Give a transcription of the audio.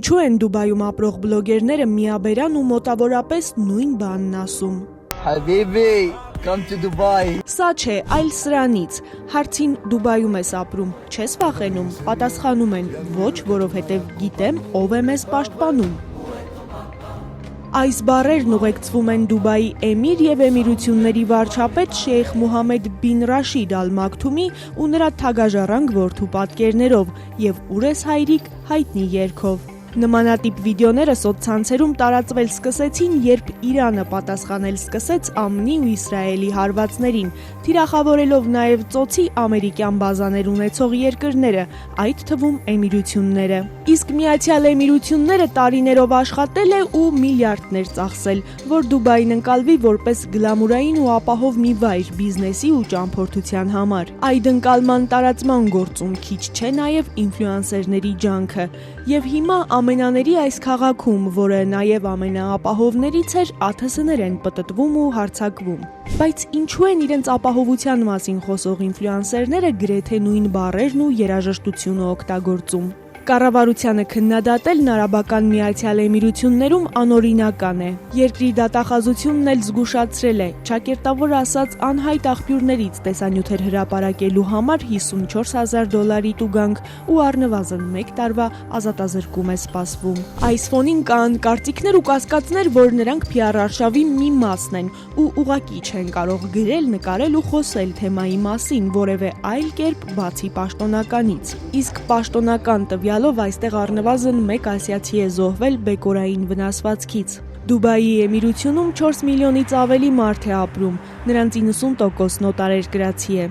Ինչու են Դուբայում ապրող բլոգերները միաբերան ու մոտավորապես նույն բանն ասում։ Habibi, come to Dubai. Սա չէ, այլ սրանից։ Հարցին Դուբայում ես ապրում, չես վախենում, պատասխանում են, ոչ, որովհետև գիտեմ, ով է մեզ պաշտպանում։ Այս բառերն ուղեկցվում են Դուբայի էմիր եւ էմիրությունների վարչապետ Շեյխ Մուհամմեդ բին Ռաշիդ Ալ Մաքթումի ու նրա թագաժառանգ որդու պատկերներով եւ «Ուրես հայրիկ» հայտնի երգով։ Նմանատիպ վիդեոները սոցցանցերում տարածվել սկսեցին, երբ Իրանը պատասխանել սկսեց ԱՄՆ-ի ու Իսրայելի հարվածներին, թիրախավորելով նաև ծոցի ամերիկյան բազաներ ունեցող երկրները, այդ թվում էմիրությունները։ Իսկ Միացյալ Էմիրությունները տարիներով աշխատել է ու միլիարդներ ծախսել, որ Դուբային ընկալվի որպես գլամուրային ու ապահով մի վայր բիզնեսի ու ճամփորդության համար։ Այդ ընկալման տարածման գործում քիչ չէ նաև ինֆլուենսերների ջանքը, եւ հիմա ամենաների այս քաղաքում, որը նաև ամենաապահովներից էր, ԱԹՍ-ներ են պտտվում ու հարձակվում։ Բայց ինչու են իրենց ապահովության մասին խոսող ինֆլուենսերները գրեթե նույն բառերն ու երաժշտությունը օգտագործում։ Կառավարությանը քննադատելն Արաբական Միացյալ Էմիրություններում անօրինական է։ Երկրի դատախազությունն էլ զգուշացրել է, ճակերտավոր ասած անհայտ աղբյուրներից տեսանյութեր հրապարակելու համար $54,000 տուգանք ու առնվազն 1 տարվա ազատազրկում է սպասվում։ Այս ֆոնին կան կարծիքներ ու կասկածներ, որ նրանք PR արշավի մի մասն են ու ուղղակի չեն կարող գրել, նկարել ու խոսել թեմայի մասին որևէ այլ կերպ բացի պաշտոնականից։ Իսկ պաշտոնական տվյալով այստեղ առնվազն 1 ասիացի է զոհվել բեկորային վնասվածքից։ Դուբայի էմիրությունում 4 միլիոնից ավելի մարդ է ապրում, նրանց 90% նոտարերկրացի է։